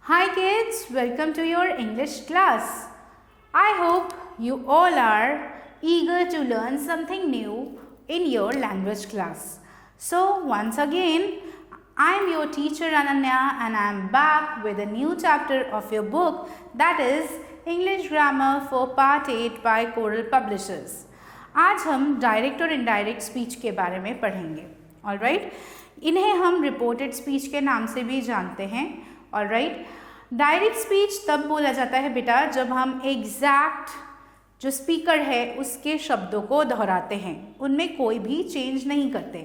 Hi kids, welcome to your English class. I hope you all are eager to learn something new in your language class. So once again, I am your teacher Ananya and I am back with a new chapter of your book, that is English Grammar for Part 8 by Coral Publishers. आज हम direct और indirect speech के बारे में पढ़ेंगे. Alright, इन्हें हम reported speech के नाम से भी जानते हैं. ऑलराइट, डायरेक्ट स्पीच तब बोला जाता है बेटा जब हम एग्जैक्ट जो स्पीकर है उसके शब्दों को दोहराते हैं, उनमें कोई भी चेंज नहीं करते.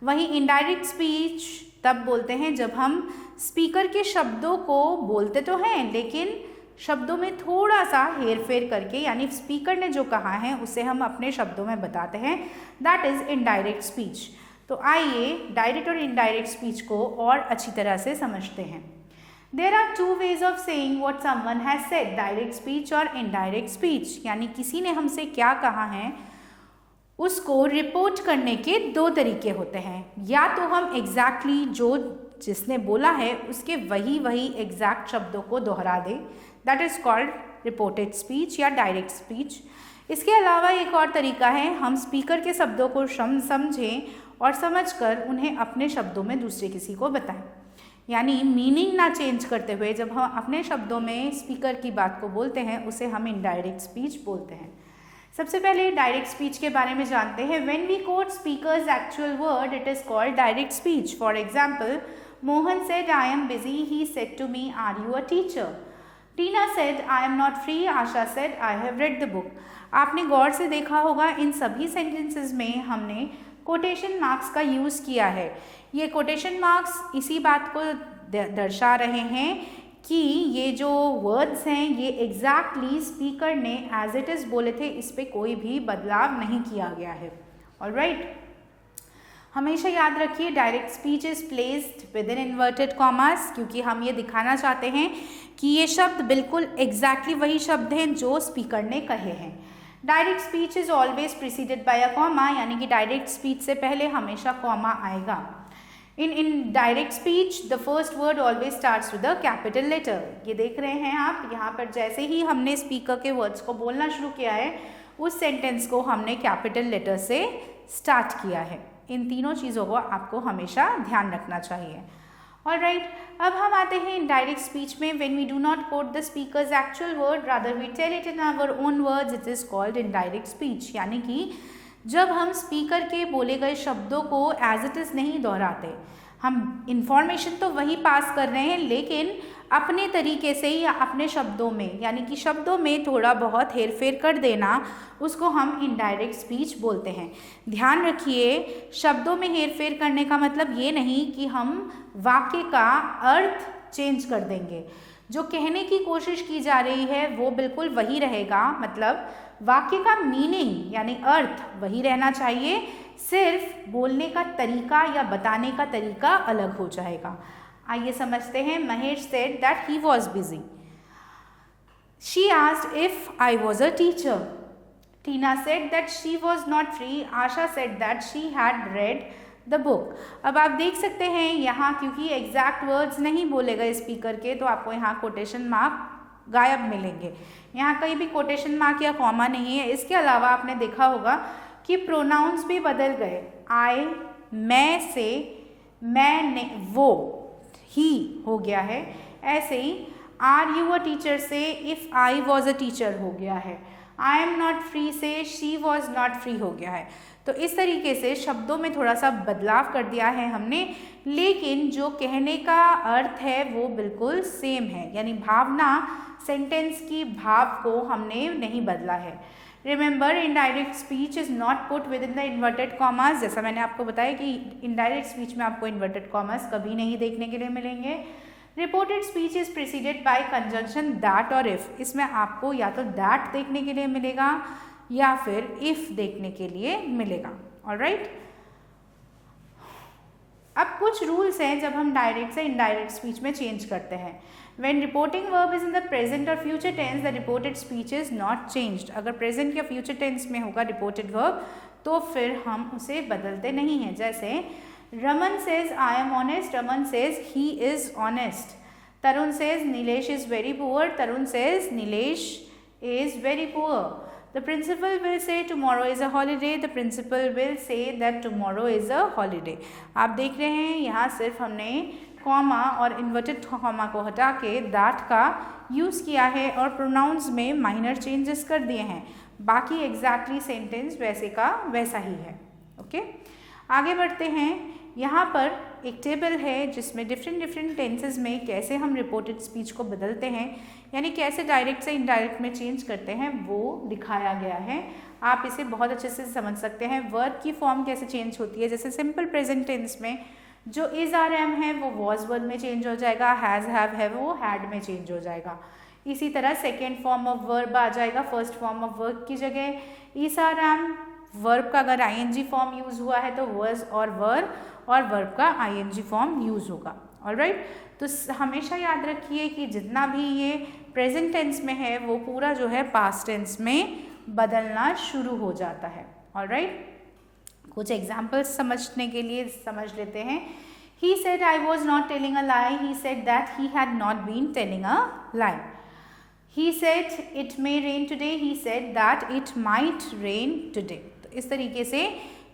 वहीं इनडायरेक्ट स्पीच तब बोलते हैं जब हम स्पीकर के शब्दों को बोलते तो हैं लेकिन शब्दों में थोड़ा सा हेर फेर करके, यानी स्पीकर ने जो कहा है उसे हम अपने शब्दों में बताते हैं. That is indirect speech. तो आइए डायरेक्ट और इनडायरेक्ट स्पीच को और अच्छी तरह से समझते हैं. There are two ways of saying what someone has said, direct speech और indirect speech. यानी किसी ने हमसे क्या कहा है उसको रिपोर्ट करने के दो तरीके होते हैं. या तो हम एग्जैक्टली जो जिसने बोला है उसके वही एग्जैक्ट शब्दों को दोहरा दें, that is called reported speech या डायरेक्ट स्पीच. इसके अलावा एक और तरीका है, हम स्पीकर के शब्दों को समझें और समझकर उन्हें अपने शब्दों में दूसरे किसी को बताएं. यानी मीनिंग ना चेंज करते हुए जब हम अपने शब्दों में स्पीकर की बात को बोलते हैं उसे हम इनडायरेक्ट स्पीच बोलते हैं. सबसे पहले डायरेक्ट स्पीच के बारे में जानते हैं. When we quote speakers actual word it is called direct speech. For example, Mohan said I am busy, he said to me are you a teacher. Tina said I am not free, Asha said I have read the book. आपने गौर से देखा होगा इन सभी sentences में हमने quotation marks का use किया है. ये कोटेशन मार्क्स इसी बात को दर्शा रहे हैं कि ये जो वर्ड्स हैं ये एग्जैक्टली स्पीकर ने एज इट इज़ बोले थे, इस पे कोई भी बदलाव नहीं किया गया है. ऑलराइट, हमेशा याद रखिए direct speech is placed with in inverted commas, क्योंकि हम ये दिखाना चाहते हैं कि ये शब्द बिल्कुल एग्जैक्टली वही शब्द हैं जो स्पीकर ने कहे हैं. Direct speech is always preceded by a comma, यानी कि डायरेक्ट स्पीच से पहले हमेशा कॉमा आएगा. In direct speech the first word always starts with a capital letter. ये देख रहे हैं आप, यहाँ पर जैसे ही हमने स्पीकर के वर्ड्स को बोलना शुरू किया है उस सेंटेंस को हमने कैपिटल लेटर से स्टार्ट किया है. इन तीनों चीज़ों को आपको हमेशा ध्यान रखना चाहिए. ऑलराइट, अब हम आते हैं इनडायरेक्ट स्पीच में. When we do not quote the speakers actual word, rather we tell it in our own words, it is called indirect speech. यानी कि जब हम स्पीकर के बोले गए शब्दों को एज इट इज़ नहीं दोहराते, हम इंफॉर्मेशन तो वही पास कर रहे हैं लेकिन अपने तरीके से या अपने शब्दों में, यानी कि शब्दों में थोड़ा बहुत हेर फेर कर देना, उसको हम इनडायरेक्ट स्पीच बोलते हैं. ध्यान रखिए, शब्दों में हेर फेर करने का मतलब ये नहीं कि हम वाक्य का अर्थ चेंज कर देंगे. जो कहने की कोशिश की जा रही है वो बिल्कुल वही रहेगा, मतलब वाक्य का मीनिंग यानी अर्थ वही रहना चाहिए, सिर्फ बोलने का तरीका या बताने का तरीका अलग हो जाएगा. आइए समझते हैं. Mahesh said that he was busy. She asked if I was a teacher. Tina said that she was not free. Asha said that she had read the book. अब आप देख सकते हैं यहाँ क्योंकि एग्जैक्ट वर्ड्स नहीं बोले गए स्पीकर के, तो आपको यहाँ कोटेशन मार्क गायब मिलेंगे. यहाँ कहीं भी कोटेशन मार्क या कॉमा नहीं है. इसके अलावा आपने देखा होगा कि प्रोनाउंस भी बदल गए. आई, मैं से मैं ने वो, ही हो गया है. ऐसे ही आर यू अ टीचर से if I was a teacher हो गया है. आई एम नॉट फ्री से शी वॉज नॉट फ्री हो गया है. तो इस तरीके से शब्दों में थोड़ा सा बदलाव कर दिया है हमने, लेकिन जो कहने का अर्थ है वो बिल्कुल सेम है. यानी भावना, सेंटेंस की भाव को हमने नहीं बदला है. Remember, indirect speech is not put with in the inverted commas. जैसा मैंने आपको बताया कि इनडायरेक्ट स्पीच में आपको इन्वर्टेड कॉमास कभी नहीं देखने के लिए मिलेंगे. Reported speech is preceded by conjunction that और इफ़. इसमें आपको या तो दैट देखने के लिए मिलेगा या फिर इफ़ देखने के लिए मिलेगा. ऑलराइट, अब कुछ रूल्स हैं जब हम डायरेक्ट से इनडायरेक्ट स्पीच में चेंज करते हैं. When reporting verb is in the present or future tense, the reported speech is not changed. अगर प्रेजेंट या फ्यूचर टेंस में होगा रिपोर्टेड वर्ब तो फिर हम उसे बदलते नहीं हैं. जैसे Raman says I am honest, Raman says he is honest. Tarun says Nilesh is very poor. Tarun says Nilesh is very poor. The principal will say tomorrow is a holiday. The principal will say that tomorrow is a holiday. आप देख रहे हैं यहाँ सिर्फ हमने comma और inverted comma को हटा के दैट का यूज़ किया है और प्रोनाउंस में माइनर चेंजेस कर दिए हैं. बाकी एग्जैक्टली सेंटेंस वैसे का वैसा ही है. ओके, आगे बढ़ते हैं. यहाँ पर एक टेबल है जिसमें डिफरेंट टेंसेस में कैसे हम रिपोर्टेड स्पीच को बदलते हैं, यानी कैसे डायरेक्ट से इनडायरेक्ट में चेंज करते हैं, वो दिखाया गया है. आप इसे बहुत अच्छे से समझ सकते हैं. वर्ब की फॉर्म कैसे चेंज होती है, जैसे सिंपल प्रेजेंट टेंस में जो इज आर एम है वो वॉज वर्ब में चेंज हो जाएगा, हैज़ हैव है वो हैड में चेंज हो जाएगा. इसी तरह सेकेंड फॉर्म ऑफ वर्ब आ जाएगा फर्स्ट फॉर्म ऑफ वर्ब की जगह. इज आर एम वर्ब का अगर आईएनजी फॉर्म यूज़ हुआ है तो वर्स और वर्ब का आईएनजी फॉर्म यूज़ होगा. ऑलराइट, तो हमेशा याद रखिए कि जितना भी ये प्रेजेंट टेंस में है वो पूरा जो है पास्ट टेंस में बदलना शुरू हो जाता है. ऑलराइट, कुछ एग्जाम्पल्स समझने के लिए समझ लेते हैं. He said I was not telling a lie. He said that he had not been telling a lie. He said it may rain today. He said that it might rain today. तो इस तरीके से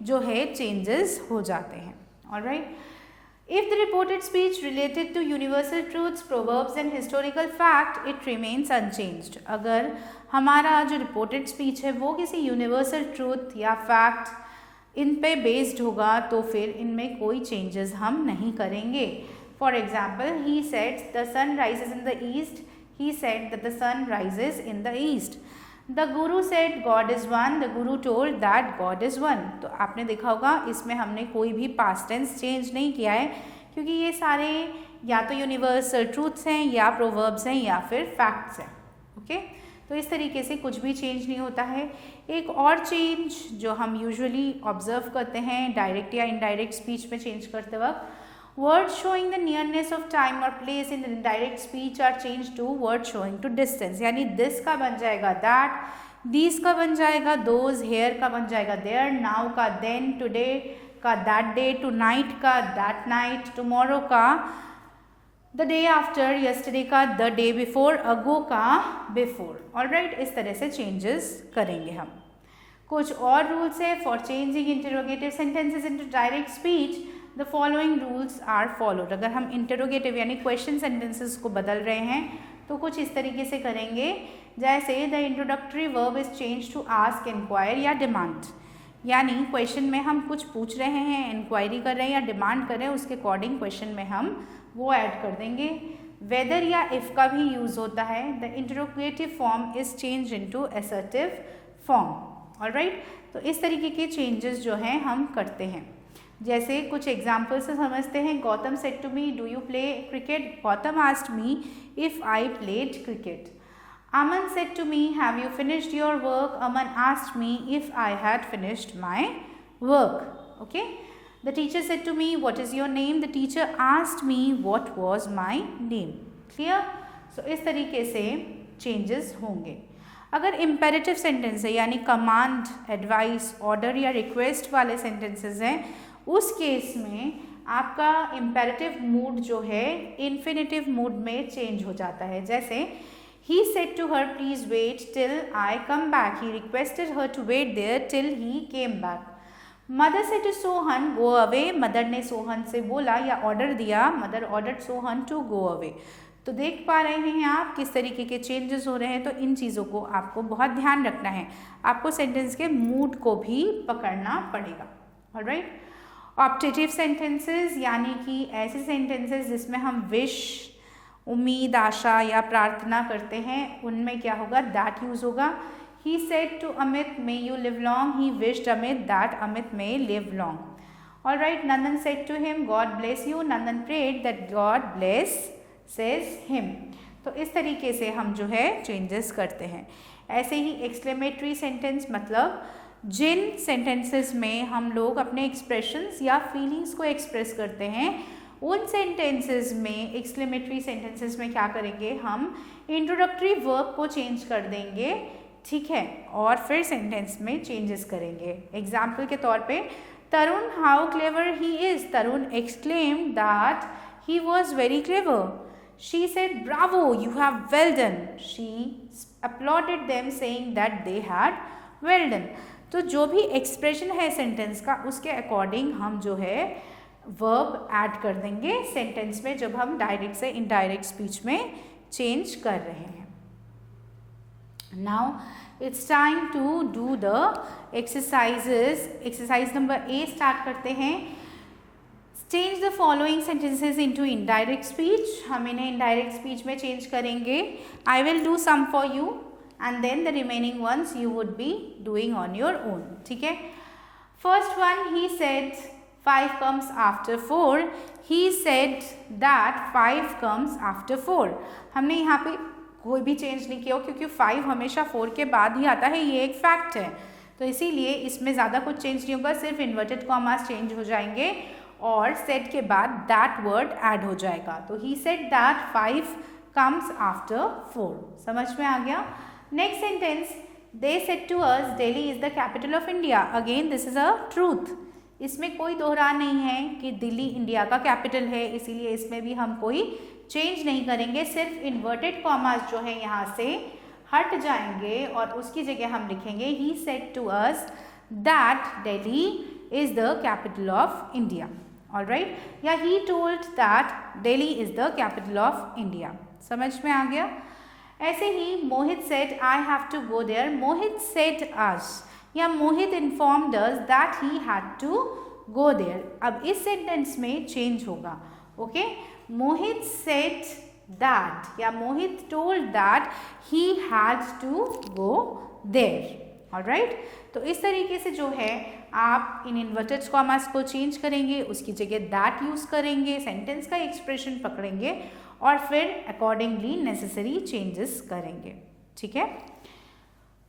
जो है changes हो जाते हैं. Alright. If the reported speech related to universal truths, proverbs and historical fact, it remains unchanged. अगर हमारा जो रिपोर्टेड स्पीच है वो किसी यूनिवर्सल ट्रूथ या फैक्ट इन पे बेस्ड होगा तो फिर इनमें कोई चेंजेस हम नहीं करेंगे. For example, he said the sun rises in the east. He said that the sun rises in the east. The guru said God is one. The guru told that God is one. तो आपने देखा होगा इसमें हमने कोई भी past tense change नहीं किया है क्योंकि ये सारे या तो यूनिवर्सल ट्रूथ्स हैं या प्रोवर्ब्स हैं या फिर फैक्ट्स हैं. ओके, तो इस तरीके से कुछ भी चेंज नहीं होता है. एक और चेंज जो हम यूजुअली ऑब्जर्व करते हैं डायरेक्ट या इनडायरेक्ट स्पीच में चेंज करते वक्त, words showing the nearness of time or place in the indirect speech are changed to words showing to distance. यानी this का बन जाएगा that, these का बन जाएगा those, here का बन जाएगा there, now का then, today का that day, tonight का that night, tomorrow का the day after, yesterday का the day before, ago का before. Alright, इस तरह से changes करेंगे हम. कुछ और रूल्स है for changing interrogative sentences into direct speech. The following rules are followed. अगर हम इंटरोगेटिव यानी क्वेश्चन सेंटेंसेस को बदल रहे हैं तो कुछ इस तरीके से करेंगे, जैसे the introductory verb is change to ask, inquire या डिमांड. यानी क्वेश्चन में हम कुछ पूछ रहे हैं, इंक्वायरी कर रहे हैं या डिमांड कर रहे हैं, उसके अकॉर्डिंग क्वेश्चन में हम वो ऐड कर देंगे. वेदर या इफ़ का भी यूज़ होता है. The interrogative form is change into assertive form. Alright, तो इस तरीके के चेंजेस जो हैं हम करते हैं. जैसे कुछ एग्जाम्पल से समझते हैं. Gautam said to me do you play cricket. Gautam asked me if I played cricket. Aman said to me, have you finished your work? Aman asked me if I had finished my work. Okay. The teacher said to me, what is your name? The teacher asked me what was my name. Clear? So इस तरीके से changes होंगे. अगर imperative sentence है यानी command, advice, order या request वाले sentences हैं, उस केस में आपका इम्पेरेटिव मूड जो है इन्फिनेटिव मूड में चेंज हो जाता है. जैसे he said to her, please wait till I come back. He requested her to wait there till he came back. Mother said to Sohan, go away. Mother ने सोहन से बोला या ऑर्डर दिया. Mother ordered Sohan to go away. तो देख पा रहे हैं आप किस तरीके के चेंजेस हो रहे हैं. तो इन चीज़ों को आपको बहुत ध्यान रखना है. आपको सेंटेंस के मूड को भी पकड़ना पड़ेगा. ऑलराइट. ऑप्टेटिव सेंटेंसेस यानी कि ऐसे सेंटेंसेस जिसमें हम विश, उम्मीद, आशा या प्रार्थना करते हैं, उनमें क्या होगा, दैट यूज़ होगा. He said to Amit, may you live long. He wished Amit that Amit may live long. Alright, Nandan said to him, God bless you. Nandan prayed that God blesses him. तो इस तरीके से हम जो है changes करते हैं. ऐसे ही एक्सक्लेमेटरी सेंटेंस मतलब जिन सेंटेंसेस में हम लोग अपने एक्सप्रेशंस या फीलिंग्स को एक्सप्रेस करते हैं, उन सेंटेंसेस में एक्सक्लेमेटरी सेंटेंसेस में क्या करेंगे, हम इंट्रोडक्टरी वर्ब को चेंज कर देंगे. ठीक है, और फिर सेंटेंस में चेंजेस करेंगे. एग्जाम्पल के तौर पे, Tarun how clever he is. Tarun exclaimed that he was very clever. She said, "Bravo, you have well done." She applauded them, saying that they had well done. तो जो भी एक्सप्रेशन है सेंटेंस का, उसके अकॉर्डिंग हम जो है वर्ब ऐड कर देंगे सेंटेंस में, जब हम डायरेक्ट से इनडायरेक्ट स्पीच में चेंज कर रहे हैं. Now it's time to do the exercises. Exercise number A start करते हैं. Change the following sentences into indirect speech. हम इन्हें इनडायरेक्ट स्पीच में चेंज करेंगे. I will do some for you and then the remaining ones you would be doing on your own. ठीक है. First one, he said 5 comes after 4. He said that 5 comes after 4. हमने यहाँ पे कोई भी change नहीं किया क्योंकि 5 हमेशा 4 के बाद ही आता है, ये एक फैक्ट है. तो इसीलिए इसमें ज़्यादा कुछ चेंज नहीं होगा, सिर्फ इन्वर्टेड कॉमास चेंज हो जाएंगे और सेड के बाद दैट वर्ड ऐड हो जाएगा. तो he said that 5 comes after 4. समझ में आ गया. Next sentence, they said to us Delhi is the capital of India. Again this is a truth. इसमें कोई दोहरान नहीं है कि दिल्ली इंडिया का कैपिटल है, इसीलिए इसमें भी हम कोई चेंज नहीं करेंगे. सिर्फ इन्वर्टेड कॉमास जो है यहाँ से हट जाएंगे और उसकी जगह हम लिखेंगे he said to us that Delhi is the capital of India. Alright? या he told that Delhi is the capital of India. समझ में आ गया. ऐसे ही Mohit said I have to go there. Mohit said us या Mohit informed us that he had to go there. अब इस सेंटेंस में चेंज होगा. ओके, मोहित सेड दैट या Mohit told that he had to go there. Alright. तो इस तरीके से जो है आप इन इन्वर्टेड कॉमास को चेंज करेंगे, उसकी जगह दैट यूज करेंगे, सेंटेंस का एक्सप्रेशन पकड़ेंगे और फिर अकॉर्डिंगली नेसेसरी चेंजेस करेंगे. ठीक है.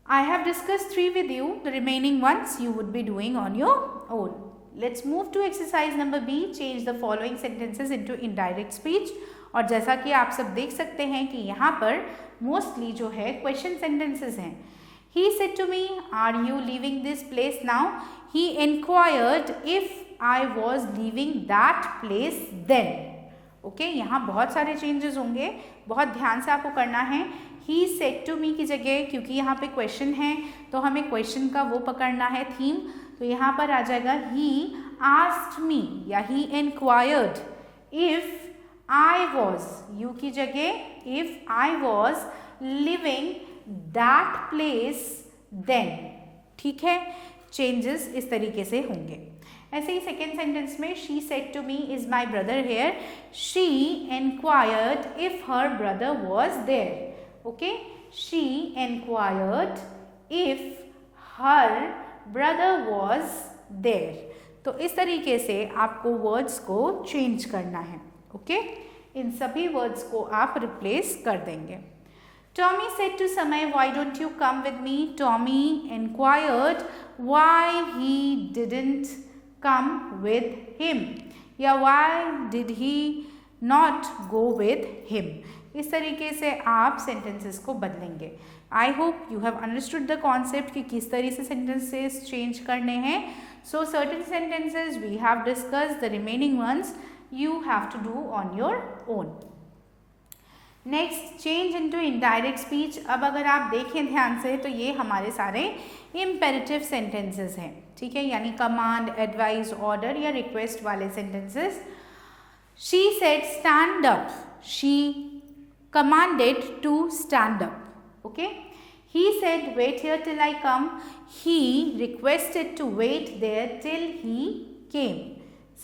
I have discuss 3 with you. The remaining ones you would be doing on your own. Let's move to exercise number B. Change the following sentences into indirect speech. और जैसा कि आप सब देख सकते हैं कि यहाँ पर मोस्टली जो है क्वेश्चन सेंटेंसेस हैं. He said to me, "Are you leaving this place now?" He inquired if I was leaving that place then. Okay, यहाँ बहुत सारे चेंजेस होंगे, बहुत ध्यान से आपको करना है. He said to me की जगह, क्योंकि यहाँ पे क्वेश्चन है तो हमें क्वेश्चन का वो पकड़ना है थीम. तो यहाँ पर आ जाएगा he asked me या he inquired if I was, you की जगह if I was living that place then. ठीक है. चेंजेस इस तरीके से होंगे. ऐसे ही सेकेंड सेंटेंस में she said to me is my brother here. She inquired if her brother was there. Okay, she inquired if her brother was there. तो इस तरीके से आपको वर्ड्स को चेंज करना है. ओके, इन सभी वर्ड्स को आप रिप्लेस कर देंगे. Tommy said to Samay, "Why don't you come with me?" Tommy inquired why he didn't come with him. या why did he not go with him. इस तरीके से आप सेंटेंसेस को बदलेंगे. I hope you have understood the concept कि किस तरह से सेंटेंसेस चेंज करने हैं. So certain sentences we have discuss, the remaining ones you have to do on your own. Next, change into indirect speech. अब अगर आप देखें ध्यान से तो ये हमारे सारे इम्पेरेटिव सेंटेंसेस हैं. ठीक है, यानी कमांड, एडवाइस, ऑर्डर या रिक्वेस्ट वाले sentences. She said stand up. She commanded to stand up. Okay. He said wait here till I come. He requested to wait there till he came.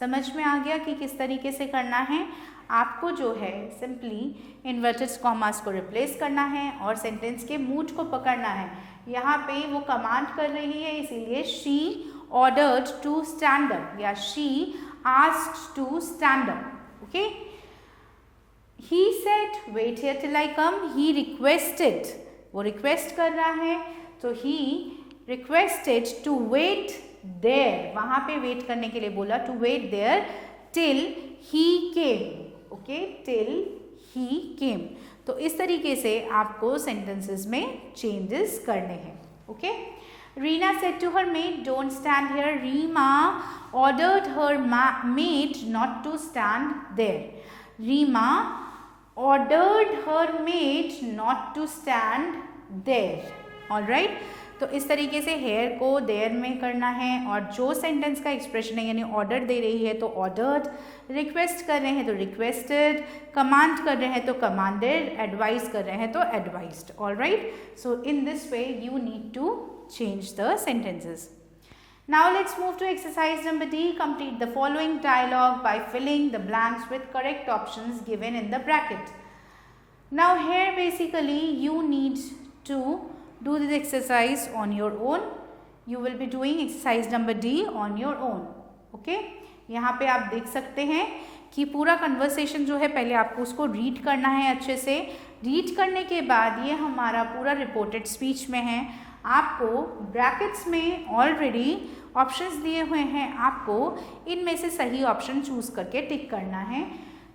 समझ में आ गया कि किस तरीके से करना है. आपको जो है सिंपली इन्वर्टेड कॉमास को रिप्लेस करना है और सेंटेंस के मूड को पकड़ना है. यहाँ पे वो कमांड कर रही है, इसीलिए she ordered to stand up या she asked to stand up. Okay. He said wait here till I come. He requested, वो रिक्वेस्ट कर रहा है तो he requested to wait there, वहाँ पे वेट करने के लिए बोला, to wait there till he came. Okay, till he came. तो इस तरीके से आपको सेंटेंसेस में चेंजेस करने हैं. Okay. Reena said to her maid don't stand here. Reema ordered her maid not to stand there. Reema ordered her maid not to stand there. All right, तो इस तरीके से हेयर को देयर में करना है, और जो सेंटेंस का एक्सप्रेशन है यानी ऑर्डर दे रही है तो ऑर्डर्ड, रिक्वेस्ट कर रहे हैं तो रिक्वेस्टेड, कमांड कर रहे हैं तो कमांडेड, एडवाइस कर रहे हैं तो advised. Alright, so in this way you need to change the sentences. Now let's move to exercise number D. Complete the following dialogue by filling the blanks with correct options given in the bracket. Now here basically you need to do this exercise on your own. You will be doing exercise number D on your own. Okay? यहाँ पे आप देख सकते हैं कि पूरा conversation जो है पहले आपको उसको रीड करना है अच्छे से. रीड करने के बाद ये हमारा पूरा रिपोर्टेड स्पीच में है. आपको ब्रैकेट्स में ऑलरेडी ऑप्शंस दिए हुए हैं, आपको इनमें से सही ऑप्शन चूज करके टिक करना है.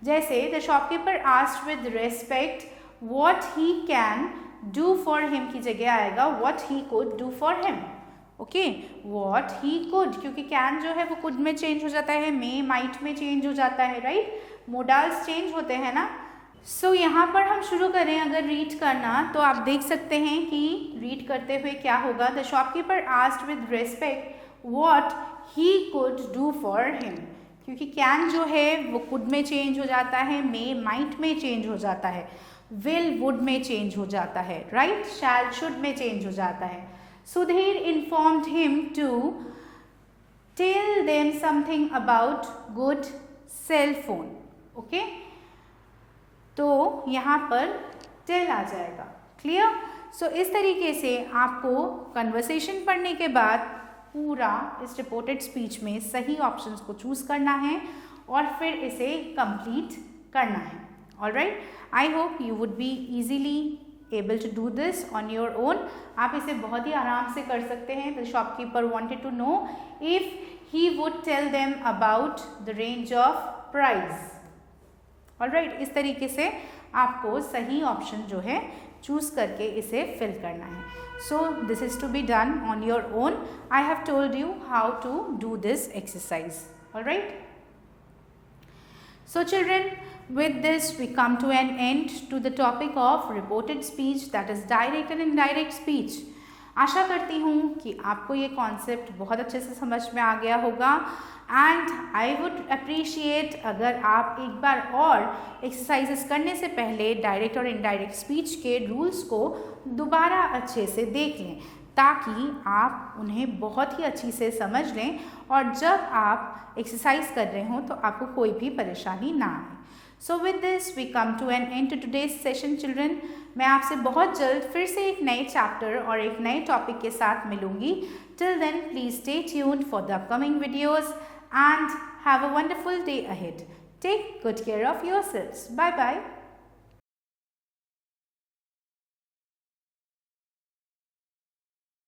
जैसे the shopkeeper asked with respect what he can do for him की जगह आएगा what he could do for him. Okay, what he could, क्योंकि कैन जो है वो कुड में चेंज हो जाता है, मे माइट में चेंज हो जाता है. राइट, मोडाल्स चेंज होते हैं ना. सो यहाँ पर हम शुरू करें अगर रीड करना तो आप देख सकते हैं कि रीड करते हुए क्या होगा. The shopkeeper asked with respect what he could do for him, क्योंकि कैन जो है वो कुड में चेंज हो जाता है, मे माइट में चेंज हो जाता है, विल वुड में चेंज हो जाता है. राइट, शैल शुड में चेंज हो जाता है. Sudhir informed him to tell them something about good cell phone. Okay, तो यहाँ पर टेल आ जाएगा. क्लियर? सो इस तरीके से आपको कन्वर्सेशन पढ़ने के बाद पूरा इस रिपोर्टेड स्पीच में सही ऑप्शंस को चूज करना है और फिर इसे कंप्लीट करना है. Alright, I hope you would be easily able to do this on your own. आप इसे बहुत ही आराम से कर सकते हैं. The shopkeeper wanted to know if he would tell them about the range of price. Alright, इस तरीके से आपको सही ऑप्शन जो है चूज करके इसे फिल करना है. So this is to be done on your own. I have told you how to do this exercise. Alright, so children, with this we come to an end to the topic of reported speech, that is direct and indirect speech. आशा करती हूँ कि आपको ये concept बहुत अच्छे से समझ में आ गया होगा. एंड आई वुड अप्रिशिएट अगर आप एक बार और एक्सरसाइजेस करने से पहले डायरेक्ट और इनडायरेक्ट स्पीच के रूल्स को दोबारा अच्छे से देख लें, ताकि आप उन्हें बहुत ही अच्छी से समझ लें और जब आप एक्सरसाइज कर रहे हों तो आपको कोई भी परेशानी ना आए. So with this we come to an end to today's session children. मैं आपसे बहुत जल्द फिर से एक नए चैप्टर और एक नए टॉपिक के साथ मिलूंगी. Till then please stay tuned for the upcoming videos and have a wonderful day ahead. Take good care of yourselves. Bye bye.